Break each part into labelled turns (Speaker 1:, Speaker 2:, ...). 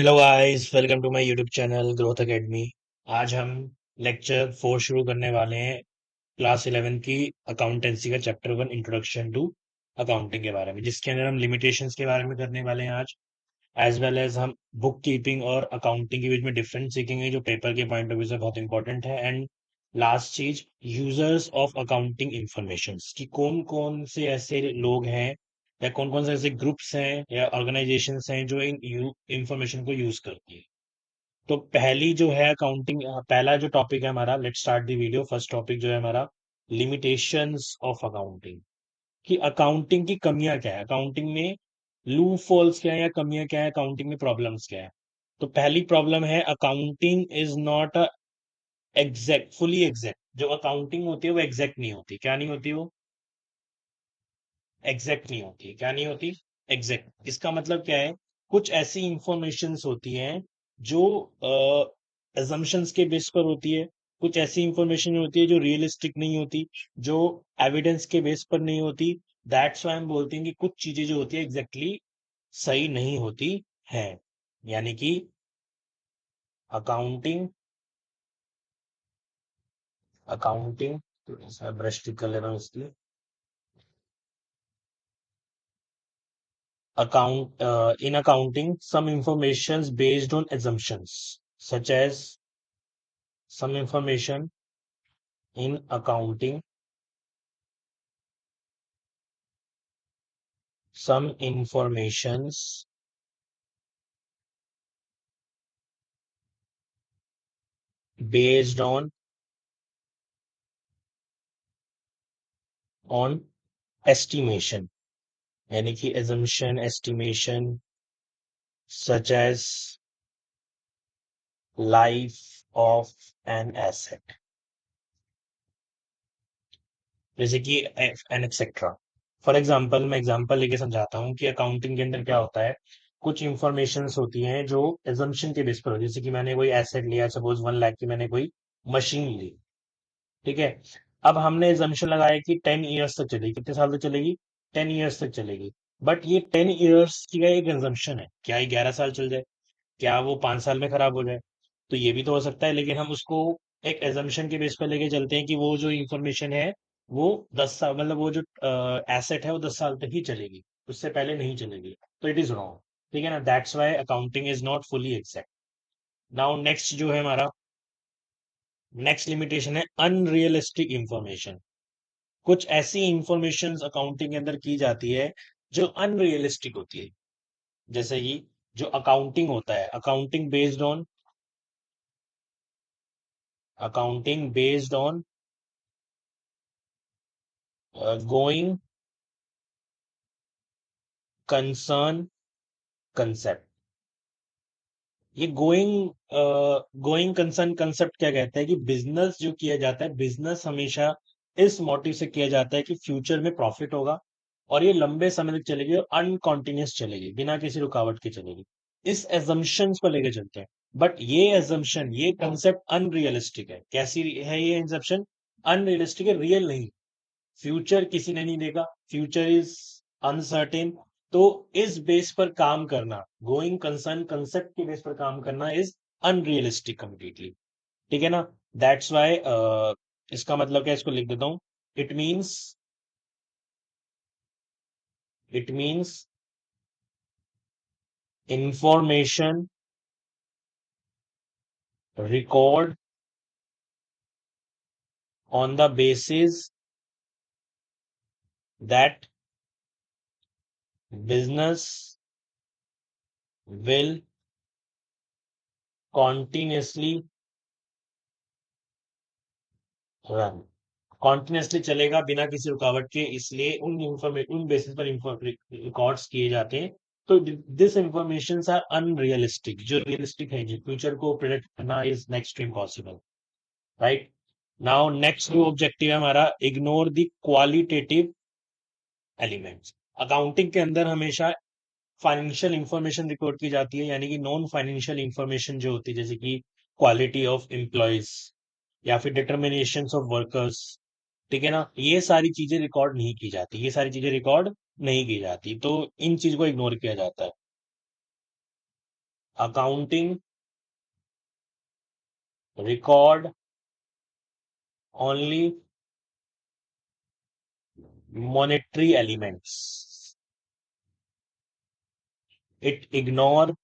Speaker 1: Hello guys, welcome to my YouTube channel growth academy. आज हम lecture 4 शुरू करने वाले हैं क्लास 11 की अकाउंटेंसी का चैप्टर 1 इंट्रोडक्शन टू अकाउंटिंग के बारे में, जिसके अंदर हम लिमिटेशंस के बारे में करने वाले हैं आज। एज वेल एज हम बुक कीपिंग और अकाउंटिंग के बीच में डिफरेंस सीखेंगे, जो पेपर के पॉइंट ऑफ व्यू से बहुत इंपॉर्टेंट है। एंड लास्ट चीज, यूजर्स ऑफ अकाउंटिंग इंफॉर्मेशन, कि कौन कौन से ऐसे लोग हैं या कौन कौन से ऐसे ग्रुप्स हैं या ऑर्गेनाइजेशंस हैं जो इन इंफॉर्मेशन को यूज करती है। तो पहली जो है अकाउंटिंग, पहला जो टॉपिक है हमारा, let's start the video. First topic जो है हमारा, लिमिटेशंस ऑफ अकाउंटिंग। कि अकाउंटिंग की कमियां क्या है, अकाउंटिंग में लूप फॉल्स क्या है या कमियां क्या है, अकाउंटिंग में प्रॉब्लम्स क्या है। तो पहली प्रॉब्लम है, accounting is not a exact, fully exact. जो अकाउंटिंग होती है वो एग्जैक्ट नहीं होती। क्या नहीं होती वो? एग्जैक्ट नहीं होती। क्या नहीं होती? एग्जैक्ट। इसका मतलब क्या है? कुछ ऐसी इंफॉर्मेशंस होती हैं जो अजम्पशंस के बेस पर होती है। कुछ ऐसी इंफॉर्मेशन होती है जो रियलिस्टिक नहीं होती, जो एविडेंस के बेस पर नहीं होती। दैट्स व्हाई हम बोलते हैं कि कुछ चीजें जो होती है एग्जैक्टली सही नहीं होती है। यानी कि अकाउंटिंग अकाउंटिंग ब्रश टिक कर ले रहा हूँ इसलिए। In accounting, some informations based on assumptions, such as some information in accounting, some informations based on estimation, यानी कि assumption, estimation, such as life of an asset, जैसे कि एन एक्सेट्रा। फॉर एग्जाम्पल, मैं एग्जाम्पल लेके समझाता हूँ कि accounting के अंदर क्या होता है। कुछ इंफॉर्मेशंस होती हैं जो एजम्पशन के बेस पर होती है। जैसे कि मैंने कोई एसेट लिया, सपोज 1 लाख की मैंने कोई मशीन ली। ठीक है। अब हमने एजम्पशन लगाया कि 10 ईयर्स तक चलेगी। कितने साल तक चलेगी? 10 ईयर्स तक चलेगी। बट ये 10 ईयर्स की का एक एजम्पशन है। क्या ये 11 साल चल जाए? क्या वो 5 साल में खराब हो जाए? तो ये भी तो हो सकता है, लेकिन हम उसको एक एजम्पशन के बेस पर लेके चलते हैं कि वो जो इंफॉर्मेशन है वो 10 साल, मतलब वो जो एसेट है वो 10 साल तक ही चलेगी, उससे पहले नहीं चलेगी। तो इट इज रॉन्ग। ठीक है ना? That's why accounting is not fully exact. Now next जो है हमारा, नेक्स्ट लिमिटेशन है अनरियलिस्टिक इंफॉर्मेशन। कुछ ऐसी इंफॉर्मेशन अकाउंटिंग के अंदर की जाती है जो अनरियलिस्टिक होती है। जैसे कि जो अकाउंटिंग होता है, accounting based on going concern concept. ये गोइंग कंसर्न कंसेप्ट क्या कहता है कि बिजनेस जो किया जाता है, बिजनेस हमेशा इस मोटिव से किया जाता है कि फ्यूचर में प्रॉफिट होगा और ये लंबे समय तक चलेगी और अनकॉन्टिन्यूस चलेगी, बिना किसी रुकावट के चलेगी। इस एजम्पशंस को लेके चलते हैं। बट ये एजम्पशन, ये कंसेप्ट अनरियलिस्टिक है। कैसी है ये एजम्पशन? अनरियलिस्टिक है, रियल नहीं। फ्यूचर किसी ने नहीं देखा, फ्यूचर इज अनसर्टेन। तो इस बेस पर काम करना, गोइंग कंसर्न कंसेप्ट के बेस पर काम करना इज अनरियलिस्टिक कंप्लीटली। ठीक है ना? दैट्स वाई इसका मतलब क्या है, इसको लिख देता हूं। It means it means information record on the basis that business will continuously run, continuously चलेगा बिना किसी रुकावट के, इसलिए उन बेसिस पर रिकॉर्ड्स किए जाते हैं। तो दिस इंफॉर्मेशन आर अनरियलिस्टिक। जो रियलिस्टिक है, जो फ्यूचर को प्रिडिक्ट करना is next to impossible. Right. Now next जो ऑब्जेक्टिव है हमारा, ignore the qualitative elements. Accounting के अंदर हमेशा फाइनेंशियल इंफॉर्मेशन रिकॉर्ड की जाती है, यानी कि नॉन फाइनेंशियल इंफॉर्मेशन जो होती है, जैसे कि क्वालिटी ऑफ एम्प्लॉयज या फिर डिटर्मिनेशन ऑफ वर्कर्स। ठीक है ना? ये सारी चीजें रिकॉर्ड नहीं की जाती, ये सारी चीजें रिकॉर्ड नहीं की जाती, तो इन चीज को इग्नोर किया जाता है। accounting record only monetary elements. It ignore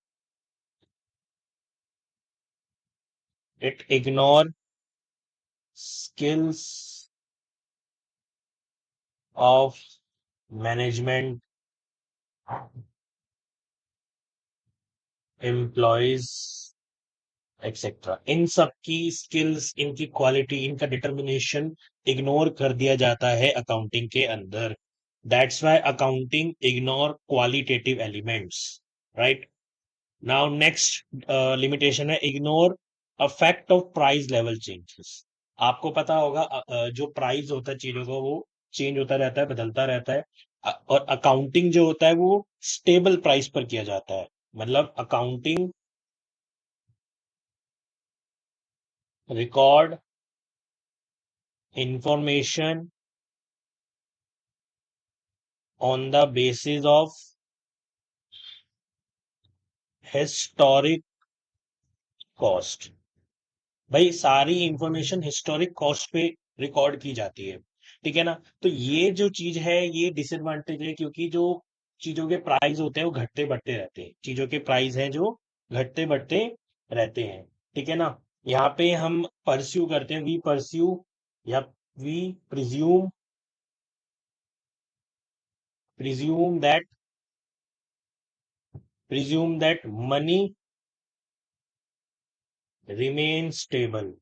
Speaker 1: skills of management, employees, etcetera. इन सब की स्किल्स, इनकी क्वालिटी, इनका डिटर्मिनेशन इग्नोर कर दिया जाता है अकाउंटिंग के अंदर। That's why accounting ignore qualitative elements, right. Now next limitation है ignore affect of price level changes. आपको पता होगा जो प्राइस होता है चीजों का वो चेंज होता रहता है, बदलता रहता है। और अकाउंटिंग जो होता है वो स्टेबल प्राइस पर किया जाता है। मतलब accounting record information on the basis of historic cost। भाई सारी इंफॉर्मेशन हिस्टोरिक कॉस्ट पे रिकॉर्ड की जाती है, ठीक है ना। तो ये जो चीज है ये डिसएडवांटेज है, क्योंकि जो चीजों के प्राइस होते हैं वो घटते बढ़ते रहते हैं। चीजों के प्राइस हैं जो घटते बढ़ते रहते हैं, ठीक है ना। यहाँ पे हम परस्यू करते हैं, वी परस्यू या we presume presume that money remain stable.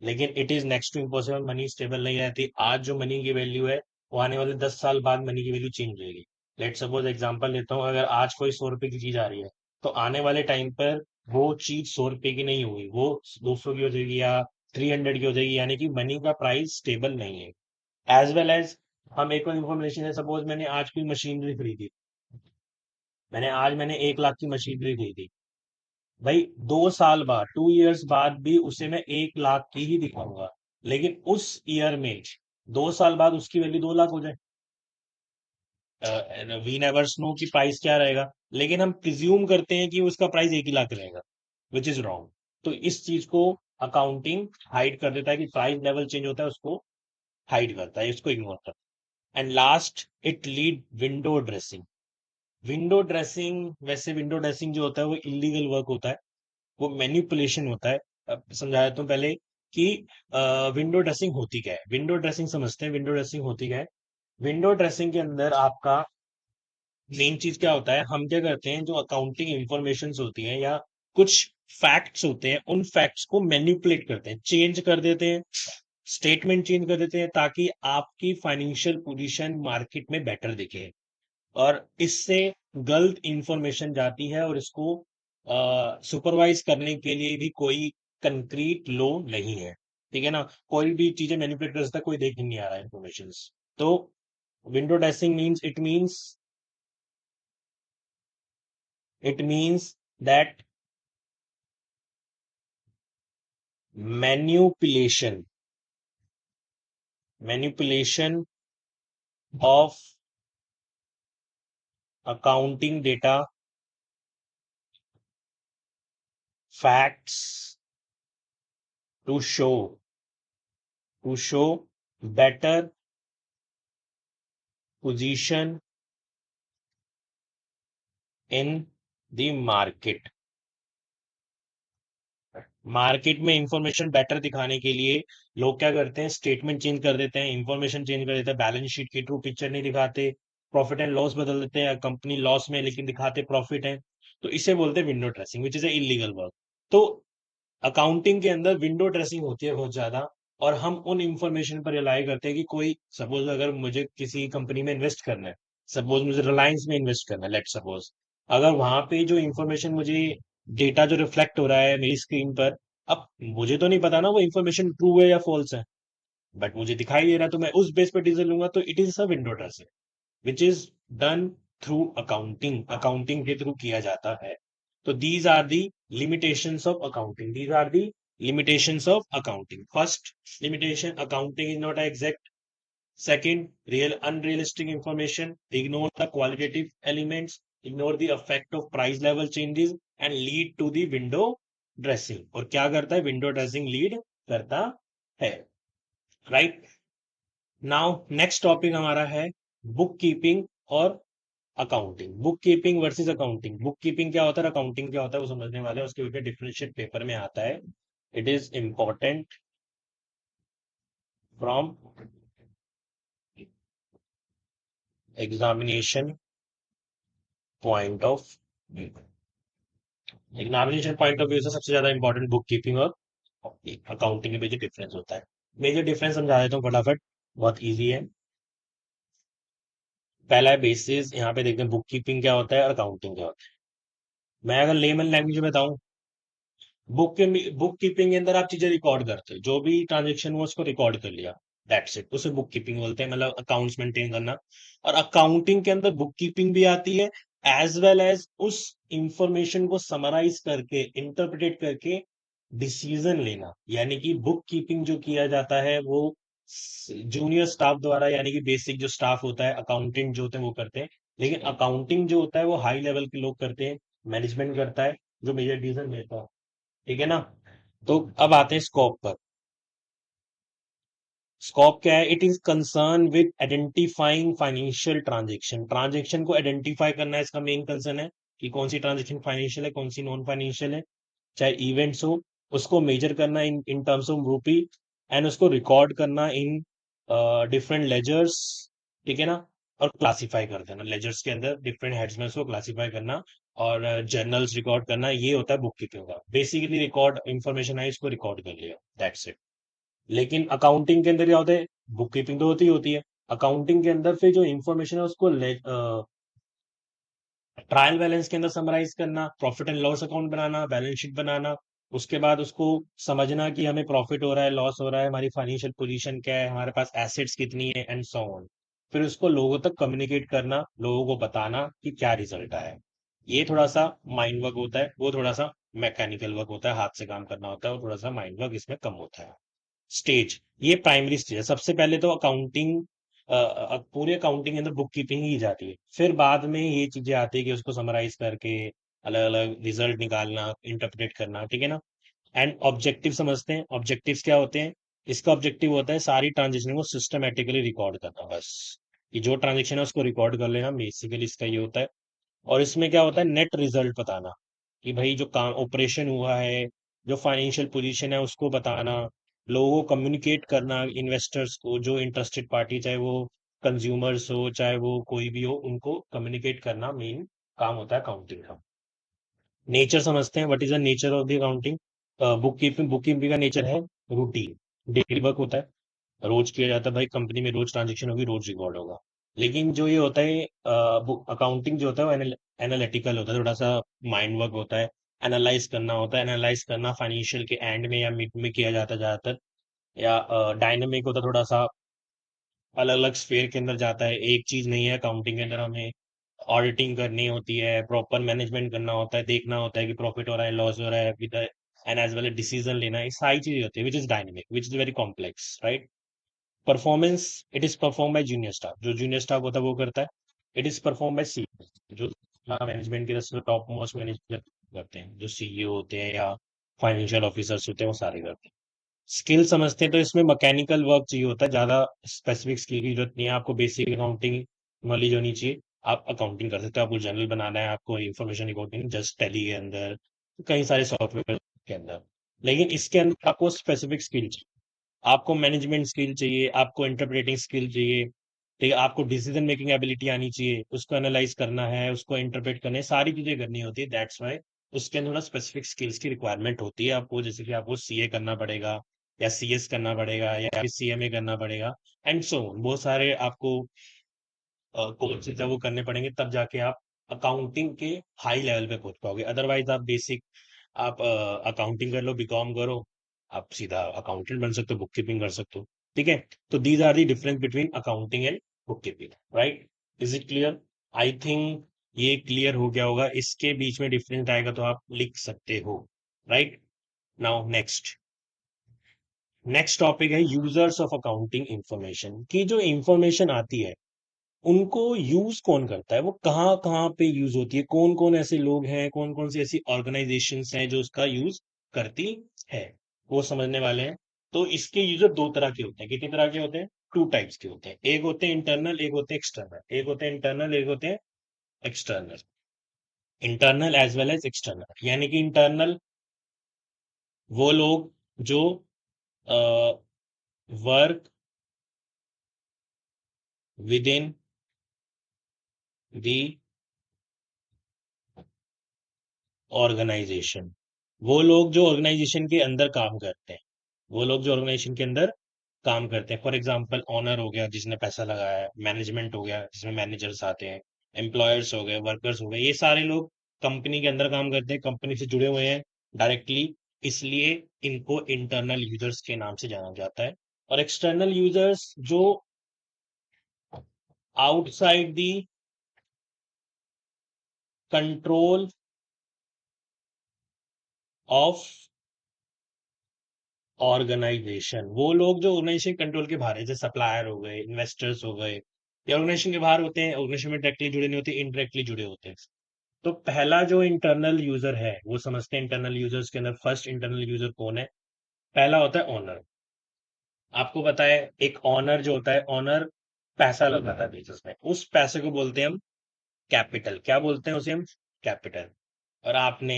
Speaker 1: लेकिन it is next to impossible, money stable नहीं रहती। आज जो मनी की वैल्यू है वो आने वाले 10 साल बाद मनी की वैल्यू चेंज होगी। लेट सपोज एग्जांपल लेता हूँ, अगर आज कोई 100 रुपए की चीज आ रही है तो आने वाले टाइम पर वो चीज 100 रुपए की नहीं होगी, वो 200 की हो जाएगी या 300 की हो जाएगी। यानी कि मनी का प्राइस स्टेबल नहीं है। एज वेल एज हम एक और इन्फॉर्मेशन है, सपोज मैंने आज कोई मशीनरी खरीदी, मैंने 1 लाख की मशीनरी खरीदी। भाई 2 साल बाद, 2 इयर्स बाद भी उसे मैं 1 लाख की ही दिखाऊंगा। लेकिन उस ईयर में 2 साल बाद उसकी वैल्यू 2 लाख हो जाए। वी नेवर नो कि प्राइस क्या रहेगा, लेकिन हम प्रिज्यूम करते हैं कि उसका प्राइस 1 ही लाख रहेगा, विच इज रॉन्ग। तो इस चीज को अकाउंटिंग हाइड कर देता है कि प्राइस लेवल चेंज होता है, उसको हाइड करता है, इसको इग्नोर करता है। And last, it lead window dressing. Window dressing, वैसे विंडो ड्रेसिंग जो होता है वो इलीगल वर्क होता है, वो मैनिपुलेशन होता है। अब समझाया तो पहले कि विंडो ड्रेसिंग होती क्या है। विंडो ड्रेसिंग समझते हैं, विंडो ड्रेसिंग होती क्या है। विंडो ड्रेसिंग के अंदर आपका मेन चीज क्या होता है, हम क्या करते हैं, जो अकाउंटिंग इंफॉर्मेशन होती हैं या कुछ फैक्ट्स होते हैं, उन फैक्ट्स को मैनिपुलेट करते हैं, चेंज कर देते हैं, स्टेटमेंट चेंज कर देते हैं, ताकि आपकी फाइनेंशियल पोजीशन मार्केट में बेटर दिखे। और इससे गलत इंफॉर्मेशन जाती है, और इसको सुपरवाइज करने के लिए भी कोई कंक्रीट लो नहीं है, ठीक है ना। कोई भी चीजें मैनिपुलेट कर सकता है, कोई देख नहीं आ रहा है इंफॉर्मेशन। तो window dressing means, it means that manipulation manipulation of accounting data, facts, to show better position in the market. Market में इंफॉर्मेशन बेटर दिखाने के लिए लोग क्या करते हैं, स्टेटमेंट चेंज कर देते हैं, इंफॉर्मेशन चेंज कर देते हैं, बैलेंस शीट की ट्रू पिक्चर नहीं दिखाते, प्रॉफिट एंड लॉस बदल देते हैं, कंपनी लॉस में लेकिन दिखाते प्रॉफिट है। तो इसे बोलते हैं window dressing, which is a illegal work. तो अकाउंटिंग के अंदर विंडो ड्रेसिंग होती है बहुत ज्यादा। और हम उन इंफॉर्मेशन पर रिलाई करते हैं कि कोई, सपोज अगर मुझे किसी कंपनी में इन्वेस्ट करना है, सपोज मुझे रिलायंस में इन्वेस्ट करना है, लेट सपोज, अगर वहां पे जो इंफॉर्मेशन मुझे, डेटा जो रिफ्लेक्ट हो रहा है मेरी स्क्रीन पर, अब मुझे तो नहीं पता ना वो इंफॉर्मेशन ट्रू है या फॉल्स है, बट मुझे दिखाई दे रहा है, तो मैं उस बेस पर डिसीजन लूंगा। तो it is a window dressing which is done through accounting के थ्रू किया जाता है। तो these are the limitations of accounting. These are the limitations of accounting. First limitation, accounting is not exact. Second, unrealistic information, ignore the qualitative elements. Ignore the effect of price level changes and lead to the window dressing. और क्या करता है, window dressing lead करता है, right. Now next topic हमारा है book keeping और accounting. Book keeping versus accounting. Book keeping क्या होता है, अकाउंटिंग क्या होता है, वो समझने वाले हैं। उसके ऊपर डिफरेंशिएट पेपर में आता है। It is important from examination point of view. Examination point of view से सबसे ज्यादा इंपॉर्टेंट बुक कीपिंग और अकाउंटिंग के बीच डिफरेंस होता है। मेजर डिफरेंस समझा देता हूँ फटाफट, बहुत इजी है। पहला है बेसिस, यहाँ पे देखते हैं बुक कीपिंग क्या होता है और अकाउंटिंग क्या होता है। मैं अगर लेमन लैंग्वेज में बताऊं, बुक कीपिंग के अंदर आप चीजें रिकॉर्ड करते हो, जो भी ट्रांजेक्शन हुआ उसको रिकॉर्ड कर लिया, दैट्स इट, उसे बुक कीपिंग बोलते हैं, मतलब अकाउंट्स मेंटेन करना। और अकाउंटिंग के अंदर बुक कीपिंग भी आती है, एज वेल एज उस इंफॉर्मेशन को समराइज करके, इंटरप्रेट करके डिसीजन लेना। यानी कि बुक कीपिंग जो किया जाता है वो जूनियर स्टाफ द्वारा, यानी कि बेसिक जो स्टाफ होता है, अकाउंटेंट जो होते हैं वो करते हैं। लेकिन अकाउंटिंग जो होता है वो हाई लेवल के लोग करते हैं, मैनेजमेंट करता है, जो मेजर डिसीजन लेता है, ठीक है ना। तो अब आते हैं स्कोप पर। स्कोप क्या है, it is concern with identifying financial transaction. Transaction को आइडेंटिफाई करना है, इसका मेन कंसर्न है कि कौन सी ट्रांजेक्शन फाइनेंशियल है, कौन सी नॉन फाइनेंशियल है। चाहे इवेंट्स हो, उसको मेजर करना in in terms of rupee, and उसको रिकॉर्ड करना इन डिफरेंट लेजर्स, ठीक है ना। और क्लासिफाई कर देना, लेजर्स के अंदर डिफरेंट हेड्स में उसको क्लासिफाई करना, और जर्नल्स रिकॉर्ड करना, ये होता है बुक कीपिंग का। बेसिकली रिकॉर्ड इंफॉर्मेशन है, इसको रिकॉर्ड कर लिया, दैट्स इट। लेकिन अकाउंटिंग के अंदर क्या होता है, बुक कीपिंग तो होती है। अकाउंटिंग के अंदर फिर जो इंफॉर्मेशन है उसको ट्रायल बैलेंस के अंदर समराइज करना, प्रॉफिट एंड लॉस अकाउंट बनाना, बैलेंस शीट बनाना, उसके बाद उसको समझना कि हमें प्रॉफिट हो रहा है, लॉस हो रहा है, हमारी फाइनेंशियल पोजीशन क्या है, हमारे पास एसेट्स कितनी है, एंड सो ऑन। फिर उसको लोगों तक कम्युनिकेट करना, लोगों को बताना कि क्या रिजल्ट आया है। ये थोड़ा सा माइंड वर्क होता है, वो थोड़ा सा मैकेनिकल वर्क होता है, हाथ से काम करना होता है, और थोड़ा सा माइंड वर्क इसमें कम होता है। स्टेज, ये प्राइमरी स्टेज है। सबसे पहले तो अकाउंटिंग, पूरे अकाउंटिंग के अंदर बुक कीपिंग ही जाती है। फिर बाद में ये चीजें आती है कि उसको समराइज करके अलग अलग रिजल्ट निकालना, इंटरप्रेट करना, ठीक है ना। एंड ऑब्जेक्टिव समझते हैं, ऑब्जेक्टिव्स क्या होते हैं। इसका ऑब्जेक्टिव होता है सारी ट्रांजेक्शन को सिस्टमेटिकली रिकॉर्ड करना, बस। कि जो ट्रांजेक्शन है उसको रिकॉर्ड कर लेना, बेसिकली इसका ये होता है। और इसमें क्या होता है, नेट रिजल्ट बताना, कि भाई जो काम ऑपरेशन हुआ है, जो फाइनेंशियल पोजीशन है उसको बताना, लोगों को कम्युनिकेट करना, इन्वेस्टर्स को, जो इंटरेस्टेड पार्टी, चाहे वो कंज्यूमर्स हो चाहे वो कोई भी हो, उनको कम्युनिकेट करना मेन काम होता है अकाउंटिंग का। नेचर समझते हैं, what is the nature of the accounting. Book keeping का नेचर है रूटीन, डेली वर्क होता है, रोज किया जाता है, भाई कंपनी में रोज ट्रांजेक्शन होगी, रोज रिकॉर्ड होगा। लेकिन जो ये होता है अकाउंटिंग जो होता है वो एनालिटिकल होता है, थोड़ा सा माइंड वर्क होता है, एनालाइज करना होता है। एनालाइज करना फाइनेंशियल के एंड में या मिड में किया जाता है ज्यादातर, या डायनेमिक होता है थोड़ा सा, अलग अलग स्फेयर के अंदर जाता है। एक चीज नहीं है अकाउंटिंग के अंदर, हमें ऑडिटिंग करनी होती है, प्रॉपर मैनेजमेंट करना होता है, देखना होता है कि प्रॉफिट हो रहा है, लॉस हो रहा है, with and as well decision लेना है, ये सारी चीजें होती है, which is dynamic, which is very complex, right. Performance, it is perform by junior staff, जो जूनियर स्टाफ होता है वो करता है। It is perform by C, जो मैनेजमेंट के टॉप मोस्ट मैनेजर करते हैं, जो सीईओ होते हैं या फाइनेंशियल ऑफिसर्स होते हैं, वो सारे करते हैं। स्किल समझते हैं, तो इसमें मैकेनिकल वर्क चाहिए होता है, ज्यादा स्पेसिफिक स्किल की जरूरत नहीं है आपको, बेसिक अकाउंटिंग नॉलेज होनी चाहिए। आप अकाउंटिंग कर सकते हो, आपको जनरल बनाना है, आपको इंफॉर्मेशन रिकॉर्डिंग जस्ट टैली के अंदर, कई सारे सॉफ्टवेयर के अंदर। लेकिन इसके अंदर आपको स्पेसिफिक स्किल चाहिए, आपको मैनेजमेंट स्किल चाहिए, आपको इंटरप्रेटिंग स्किल चाहिए, ठीक है, आपको डिसीजन मेकिंग एबिलिटी आनी चाहिए, उसको एनालाइज करना है, उसको इंटरप्रेट करना है, सारी चीजें करनी होती है, दैट्स वाई उसके अंदर थोड़ा स्पेसिफिक स्किल्स की रिक्वायरमेंट होती है आपको। जैसे कि आपको सीए करना पड़ेगा, या सीएस करना पड़ेगा, या फिर सीएमए करना पड़ेगा, एंड सो बहुत सारे आपको कोर्सेज है वो करने पड़ेंगे, तब जाके आप अकाउंटिंग के हाई लेवल पे पहुंच पाओगे। अदरवाइज आप बेसिक, आप अकाउंटिंग कर लो, बीकॉम करो, आप सीधा अकाउंटेंट बन सकते हो, बुक कीपिंग कर सकते हो, ठीक है। तो these are the difference between accounting and book keeping, right. Is it clear? I think ये क्लियर हो गया होगा। इसके बीच में डिफरेंस आएगा तो आप लिख सकते हो, right. Now next, next topic है यूजर्स ऑफ अकाउंटिंग इंफॉर्मेशन, की जो इंफॉर्मेशन आती है उनको यूज कौन करता है, वो कहाँ कहाँ पे यूज होती है, कौन कौन ऐसे लोग हैं, कौन कौन सी ऐसी ऑर्गेनाइजेशंस हैं जो उसका यूज करती है, वो समझने वाले हैं। तो इसके यूजर दो तरह के होते हैं। कितने तरह के होते हैं? टू टाइप्स के होते हैं। एक होते हैं इंटरनल, एक होते हैं एक्सटर्नल। एक होते हैं इंटरनल, एक होते हैं external. Internal as well as external. यानी कि इंटरनल वो लोग जो work within the organisation. वो लोग जो ऑर्गेनाइजेशन के अंदर काम करते हैं, वो लोग जो ऑर्गेनाइजेशन के अंदर काम करते हैं। फॉर एग्जांपल ऑनर हो गया जिसने पैसा लगाया है, मैनेजमेंट हो गया जिसमें मैनेजर्स आते हैं, एम्प्लॉयर्स हो गए, वर्कर्स हो गए, ये सारे लोग कंपनी के अंदर काम करते हैं, कंपनी से जुड़े हुए हैं डायरेक्टली। इसलिए इनको इंटरनल यूजर्स के नाम से जाना जाता है। और एक्सटर्नल यूजर्स जो outside the control of organisation, वो लोग जो ऑर्गेनाइजेशन कंट्रोल के बाहर है, जैसे सप्लायर हो गए, इन्वेस्टर्स हो गए, ये ऑर्गेनाइजेशन के बाहर होते हैं, ऑर्गेनाइजेशन में डायरेक्टली जुड़े नहीं होते, इनडायरेक्टली जुड़े होते हैं। तो पहला जो इंटरनल यूजर है, वो समझते हैं इंटरनल यूजर्स के अंदर फर्स्ट इंटरनल यूजर कौन है। पहला होता है ऑनर। आपको पता है एक ऑनर जो होता है, ऑनर पैसा लगाता है बिजनेस में, उस पैसे को बोलते हैं हम कैपिटल। क्या बोलते हैं उसे हम? कैपिटल। और आपने,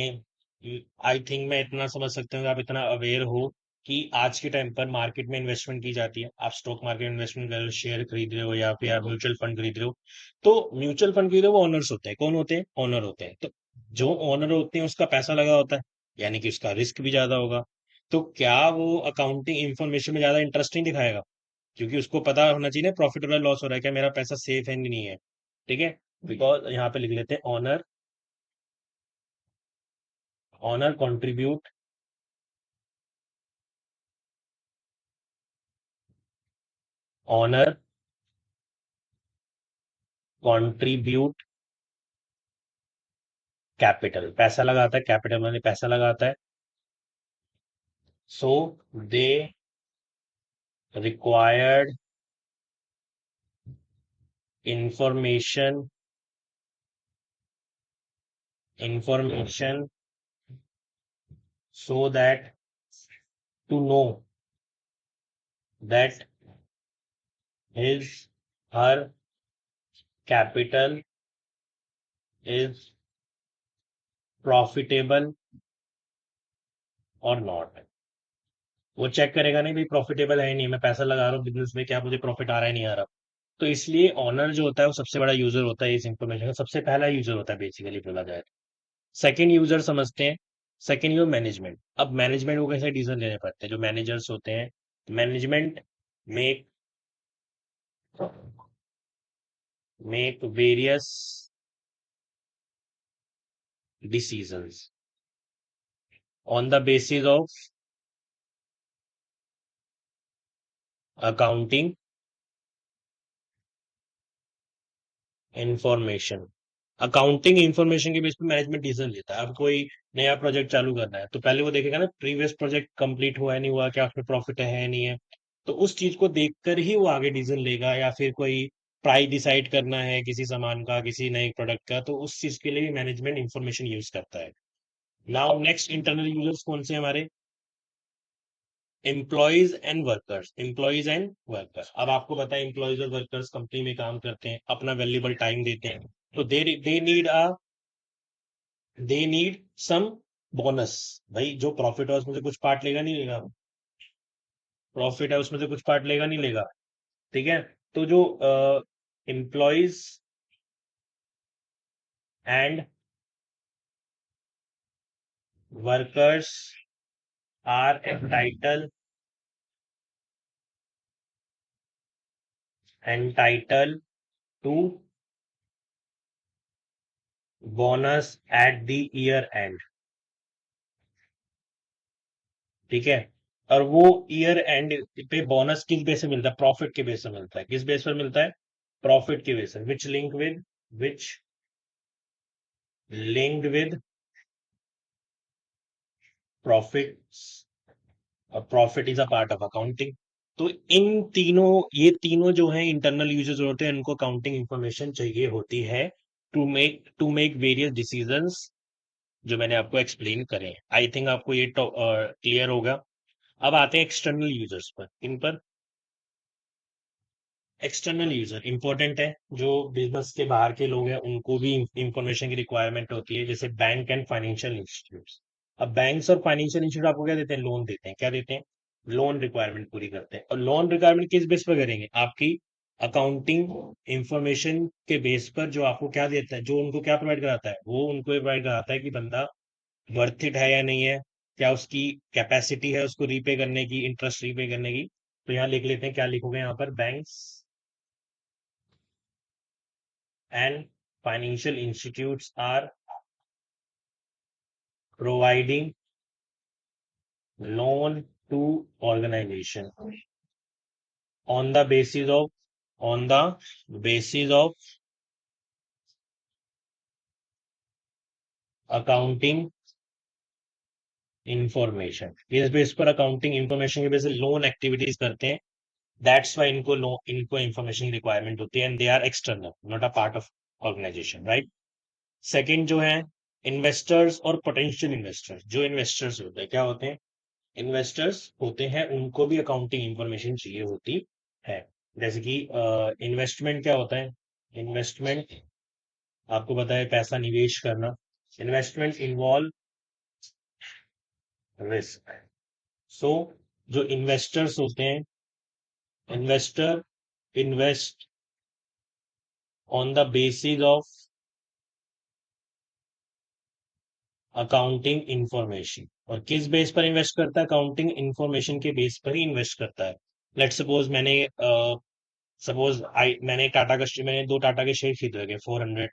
Speaker 1: आई थिंक मैं इतना समझ सकता हूँ कि आप इतना अवेयर हो कि आज के टाइम पर मार्केट में इन्वेस्टमेंट की जाती है। आप स्टॉक मार्केट में इन्वेस्टमेंट कर रहे हो, शेयर खरीद रहे हो, या फिर आप म्यूचुअल फंड खरीद रहे हो। तो म्यूचुअल फंड खरीद रहे हो, वो ओनर्स होते हैं। कौन होते हैं? ओनर होते हैं। तो जो ओनर होते हैं उसका पैसा लगा होता है, यानी कि उसका रिस्क भी ज्यादा होगा। तो क्या वो अकाउंटिंग इंफॉर्मेशन में ज्यादा इंटरेस्ट नहीं दिखाएगा? क्योंकि उसको पता होना चाहिए ना प्रॉफिट हो रहा है, लॉस हो रहा है, क्या मेरा पैसा सेफ है नहीं है। ठीक है। बिकॉज यहाँ पे लिख लेते हैं owner, owner contribute, owner contribute capital. पैसा लगाता है, कैपिटल मैंने पैसा लगाता है। So they required information, information so that to know that his her capital is profitable और नॉट। वो चेक करेगा नहीं भाई प्रॉफिटेबल है नहीं, मैं पैसा लगा रहा हूँ बिजनेस में, क्या मुझे प्रॉफिट आ रहा है नहीं आ रहा। तो इसलिए ऑनर जो होता है वो सबसे बड़ा यूजर होता है इस इंफॉर्मेशन का, सबसे पहला यूजर होता है बेसिकली बोला जाए। सेकंड यूजर समझते हैं, सेकंड यूजर मैनेजमेंट। अब मैनेजमेंट को कैसे डिसीजन लेने पड़ते हैं, जो मैनेजर्स होते हैं, management make make various decisions on the basis of accounting information. Accounting information के बेस पे मैनेजमेंट डिसीजन लेता है। अब कोई नया प्रोजेक्ट चालू करना है तो पहले वो देखेगा ना प्रीवियस प्रोजेक्ट कंप्लीट हुआ है नहीं हुआ, क्या उसमें प्रॉफिट है नहीं है। तो उस चीज को देखकर ही वो आगे डिसीजन लेगा। या फिर कोई प्राइस डिसाइड करना है किसी सामान का, किसी नए प्रोडक्ट का, तो उस चीज के लिए भी मैनेजमेंट इंफॉर्मेशन यूज करता है। नाउ नेक्स्ट इंटरनल यूजर्स कौन से हैं हमारे? Employees and workers. Employees and workers, अब आपको पता है एम्प्लॉयज और वर्कर्स कंपनी में काम करते हैं, अपना वैल्यूबल टाइम देते हैं। तो दे नीड सम बोनस। भाई जो प्रॉफिट है उसमें से कुछ पार्ट लेगा नहीं लेगा? प्रॉफिट है उसमें से कुछ पार्ट लेगा नहीं लेगा? ठीक है। तो जो employees and workers are entitle to bonus at the year end. ठीक है। और वो ईयर एंड पे बोनस किस बेस से मिलता है? प्रॉफिट के बेस से मिलता है। किस बेस पर मिलता है? प्रॉफिट के बेस से। विच लिंक्ड विद प्रॉफिट्स। और profit is a part of accounting. तो इन तीनों, ये तीनों जो हैं इंटरनल यूजर्स होते हैं, उनको अकाउंटिंग इंफॉर्मेशन चाहिए होती है टू मेक वेरियस डिसीजंस, जो मैंने आपको एक्सप्लेन करे। आई थिंक आपको ये क्लियर होगा। अब आते हैं एक्सटर्नल यूजर्स पर। इन पर एक्सटर्नल यूजर इंपॉर्टेंट है। जो बिजनेस के बाहर के लोग हैं, उनको भी इंफॉर्मेशन की रिक्वायरमेंट होती है, जैसे बैंक एंड फाइनेंशियल इंस्टीट्यूट्स। अब बैंक्स और फाइनेंशियल इंस्टीट्यूट आपको क्या देते हैं? लोन देते हैं। क्या देते हैं? लोन रिक्वायरमेंट पूरी करते हैं। और लोन रिक्वायरमेंट किस बेस पर करेंगे? आपकी अकाउंटिंग इंफॉर्मेशन के बेस पर। जो आपको क्या देता है, जो उनको क्या प्रोवाइड कराता है? वो उनको प्रोवाइड कराता है कि बंदा वर्थ इट है या नहीं है, क्या उसकी कैपेसिटी है उसको रीपे करने की, इंटरेस्ट रीपे करने की। तो यहाँ लिख लेते हैं, क्या लिखोगे यहाँ पर? Banks and financial institutes are providing loan to organization on the basis of on the basis of accounting information. इस बेस पर, अकाउंटिंग इंफॉर्मेशन के बेस से लोन एक्टिविटीज करते हैं। दैट्स वाई इनको इनको इंफॉर्मेशन की रिक्वायरमेंट होती है, and they are external, not a part of organisation, right. Second जो है, इन्वेस्टर्स और पोटेंशियल इन्वेस्टर्स। जो इन्वेस्टर्स होते हैं, क्या होते हैं? इन्वेस्टर्स होते हैं, उनको भी अकाउंटिंग इंफॉर्मेशन चाहिए होती है। जैसे कि इन्वेस्टमेंट क्या होता है? इन्वेस्टमेंट आपको पता है, पैसा निवेश करना। Investment involve risk. सो जो इन्वेस्टर्स होते हैं, investor invest on the basis of accounting information. और किस बेस पर इन्वेस्ट करता है? अकाउंटिंग इंफॉर्मेशन के बेस पर ही इन्वेस्ट करता है। लेट सपोज सपोज आई मैंने टाटा का मैंने दो टाटा के शेयर खरीदे गए 400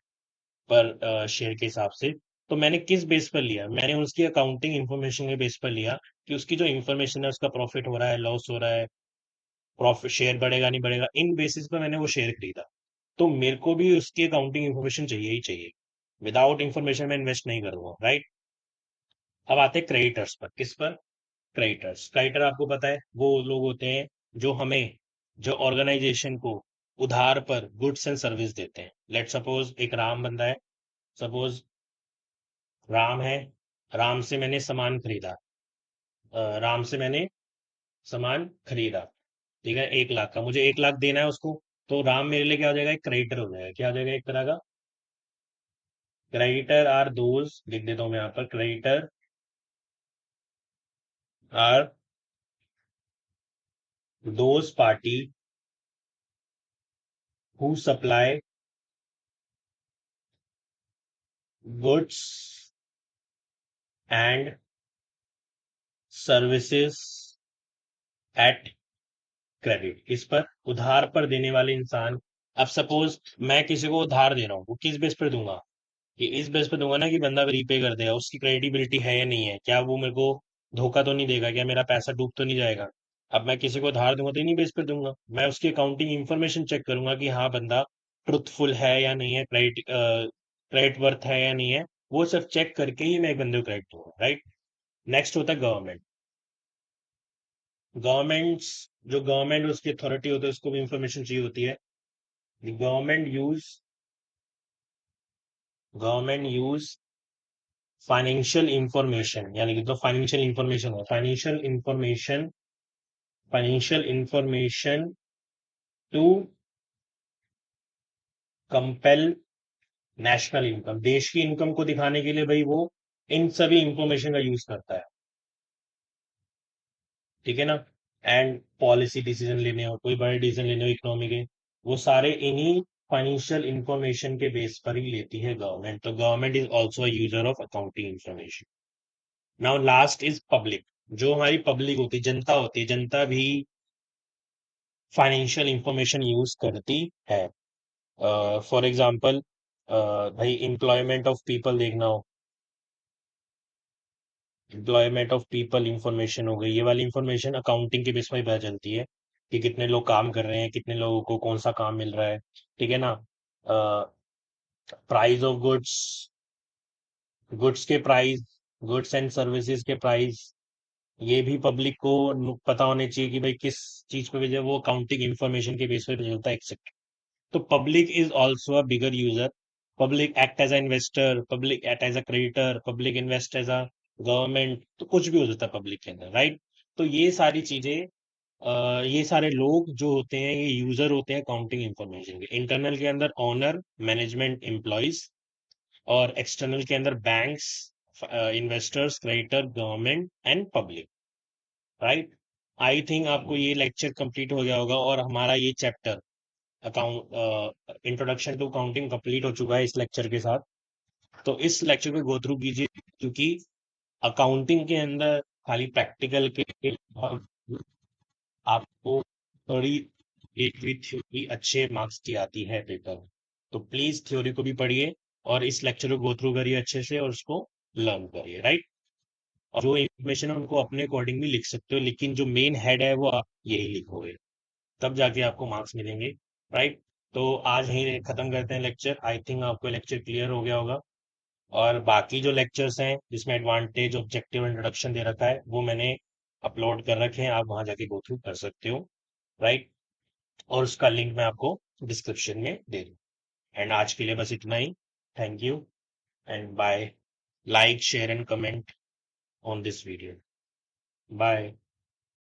Speaker 1: पर शेयर के हिसाब से। तो मैंने किस बेस पर लिया? मैंने उसकी अकाउंटिंग इंफॉर्मेशन के बेस पर लिया, कि उसकी जो इंफॉर्मेशन है, उसका प्रॉफिट हो रहा है, लॉस हो रहा है, प्रॉफिट, शेयर बढ़ेगा नहीं बढ़ेगा, इन बेसिस पर मैंने वो शेयर खरीदा। तो मेरे को भी उसकी अकाउंटिंग इंफॉर्मेशन चाहिए ही चाहिए। विदाउट इंफॉर्मेशन मैं इन्वेस्ट नहीं करूंगा, राइट। अब आते हैं क्रेडिटर्स पर। किस पर? क्रेडिटर्स। क्रेडिटर आपको पता है, वो लोग होते हैं जो हमें, जो ऑर्गेनाइजेशन को उधार पर गुड्स एंड सर्विस देते हैं। लेट सपोज एक राम बंदा है, सपोज राम है, राम से मैंने सामान खरीदा, राम से मैंने सामान खरीदा, ठीक है, 1 लाख का, मुझे 1 लाख देना है उसको। तो राम मेरे लिए क्या हो जाएगा? एक क्रेडिटर हो जाएगा। क्या हो जाएगा? एक तरह का क्रेडिटर आर दोज, लिख देता हूं मैं यहाँ पर, creditor are those party who supply goods and services at credit. इस पर, उधार पर देने वाले इंसान। अब सपोज मैं किसी को उधार दे रहा हूँ, वो किस बेस पर दूंगा? कि इस बेस पे दूंगा ना कि बंदा रीपे कर देगा, उसकी क्रेडिबिलिटी है या नहीं है, क्या वो मेरे को धोखा तो नहीं देगा, क्या मेरा पैसा डूब तो नहीं जाएगा। अब मैं किसी को उधार दूंगा तो इन्हीं बेस पे दूंगा, मैं उसकी अकाउंटिंग इंफॉर्मेशन चेक करूंगा कि हाँ बंदा ट्रुथफुल है या नहीं है, क्रेडिट वर्थ है या नहीं है। वो सब चेक करके ही मैं एक बंदे को क्रेडिट दूंगा, राइट। नेक्स्ट होता है गवर्नमेंट। गवर्नमेंट्स, जो गवर्नमेंट उसकी अथॉरिटी होती है, उसको भी इंफॉर्मेशन चाहिए होती है। Government use government use financial information, यानी कि जो फाइनेंशियल इंफॉर्मेशन है, financial information to compel national income. देश की इनकम को दिखाने के लिए भाई वो इन सभी इंफॉर्मेशन का यूज करता है, ठीक है ना। एंड पॉलिसी डिसीजन लेने हो, कोई बड़े डिसीजन लेने हो इकोनॉमी के, वो सारे इन्हीं फाइनेंशियल इंफॉर्मेशन के बेस पर ही लेती है गवर्नमेंट। तो government is also a user of accounting information. Now last is public. जो हमारी पब्लिक होती है, जनता होती है, जनता भी फाइनेंशियल इंफॉर्मेशन यूज करती है। फॉर एग्जांपल, भाई एम्प्लॉयमेंट ऑफ पीपल देखना हो, एम्प्लॉयमेंट ऑफ पीपल इंफॉर्मेशन हो गई, ये वाली इंफॉर्मेशन अकाउंटिंग के बेस पर ही पता चलती है, कि कितने लोग काम कर रहे हैं, कितने लोगों को कौन सा काम मिल रहा है, ठीक है ना। प्राइस ऑफ गुड्स, गुड्स के प्राइस, गुड्स एंड सर्विसेज के प्राइस, ये भी पब्लिक को पता होने चाहिए कि भाई किस चीज पे भेजे, वो अकाउंटिंग इंफॉर्मेशन के बेस पे भेजता है एक्सेट्रा। तो public is also a bigger user, public act as a investor, public act as a creditor, public invest as a government, तो कुछ भी हो सकता है पब्लिक के अंदर, राइट। तो ये सारी चीजें, ये सारे लोग जो होते हैं ये यूजर होते हैं अकाउंटिंग इंफॉर्मेशन के। इंटरनल के अंदर ओनर, मैनेजमेंट, एम्प्लॉयज, और एक्सटर्नल के अंदर banks, investors, creditor, government and public, right. I think आपको ये लेक्चर कंप्लीट हो गया होगा और हमारा ये chapter account introduction to accounting complete हो चुका है इस लेक्चर के साथ। तो इस लेक्चर को गो थ्रू कीजिए, क्योंकि अकाउंटिंग के अंदर खाली प्रैक्टिकल के और आपको थोड़ी एक भी थ्योरी अच्छे मार्क्स की आती है पेपर में। तो प्लीज थ्योरी को भी पढ़िए और इस लेक्चर को गो थ्रू करिए अच्छे से और उसको लर्न करिए, राइट। और जो इन्फॉर्मेशन है उनको अपने अकॉर्डिंग भी लिख सकते हो, लेकिन जो मेन हेड है वो आप यही लिखोगे, तब जाके आपको मार्क्स मिलेंगे, राइट। तो आज यहीं खत्म करते हैं लेक्चर। आई थिंक आपको लेक्चर क्लियर हो गया होगा। और बाकी जो लेक्चर्स हैं जिसमें एडवांटेज, ऑब्जेक्टिव, इंट्रोडक्शन दे रखा है वो मैंने अपलोड कर रखे हैं, आप वहां जाके गो थ्रू कर सकते हो, राइट। और उसका लिंक मैं आपको डिस्क्रिप्शन में दे दूँ। एंड आज के लिए बस इतना ही। Thank you and bye. Like, share and comment on this video. Bye.